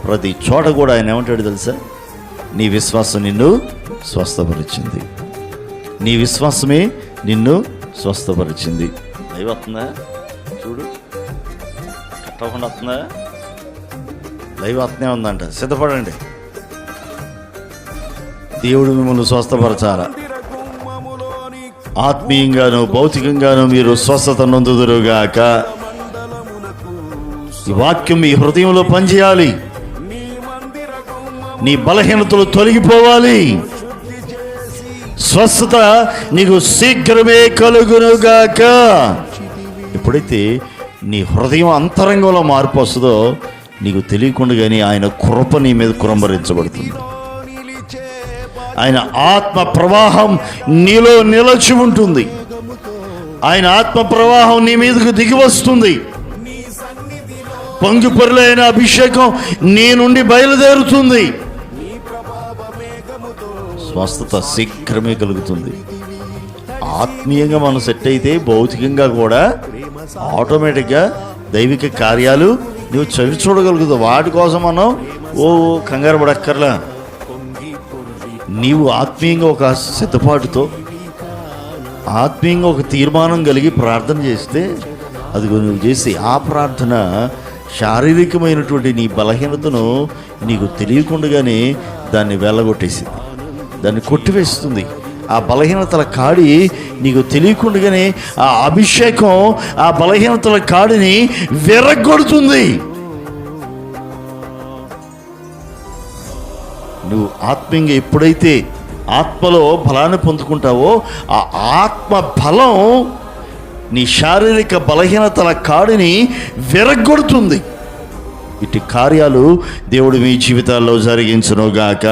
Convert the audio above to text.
ప్రతి చోట కూడా ఆయన ఏమంటాడు తెలుసా? నీ విశ్వాసం నిన్ను స్వస్థపరిచింది, నీ విశ్వాసమే నిన్ను స్వస్థపరిచింది. లైవ్ వస్తుందా? చూడు, కట్టకుండా వస్తుందా? లైవ్ వస్తూనే ఉందంట. సిద్ధపడండి, దేవుడు మిమ్మల్ని స్వస్థపరచాలా. ఆత్మీయంగాను భౌతికంగాను మీరు స్వస్థత నొందుదురుగాక. ఈ వాక్యం మీ హృదయంలో పనిచేయాలి. నీ బలహీనతలు తొలగిపోవాలి. స్వస్థత నీకు శీఘ్రమే కలుగునుగాక. ఎప్పుడైతే నీ హృదయం అంతరంగంలో మార్పు వస్తుందో నీకు తెలియకుండానే ఆయన కృప నీ మీద కురంభరించబడుతుంది. ఆయన ఆత్మ ప్రవాహం నీలో నిలచి ఉంటుంది. ఆయన ఆత్మ ప్రవాహం నీ మీదకు దిగి వస్తుంది. పొంగిపొరలైన అభిషేకం నీ నుండి బయలుదేరుతుంది. స్వస్థత శీఘ్రమే కలుగుతుంది. ఆత్మీయంగా మనం సెట్ అయితే భౌతికంగా కూడా ఆటోమేటిక్గా దైవిక కార్యాలు నువ్వు చవి చూడగలుగుతావు. వాటి కోసం మనం కంగారు పడక్కర్లా. నీవు ఆత్మీయంగా ఒక సిద్ధపాటుతో, ఆత్మీయంగా ఒక తీర్మానం కలిగి ప్రార్థన చేస్తే, అది నువ్వు చేసి ఆ ప్రార్థన శారీరకమైనటువంటి నీ బలహీనతను నీకు తెలియకుండానే దాన్ని వెళ్ళగొట్టేసింది, దాన్ని కొట్టివేస్తుంది. ఆ బలహీనతల కాడి నీకు తెలియకుండానే ఆ అభిషేకం ఆ బలహీనతల కాడిని విరగొడుతుంది. నువ్వు ఆత్మీయంగా ఎప్పుడైతే ఆత్మలో బలాన్ని పొందుకుంటావో ఆ ఆత్మ బలం నీ శారీరక బలహీనతల కాడిని విరగొడుతుంది. ఇటు కార్యాలు దేవుడు మీ జీవితాల్లో జరిగించునుగాక.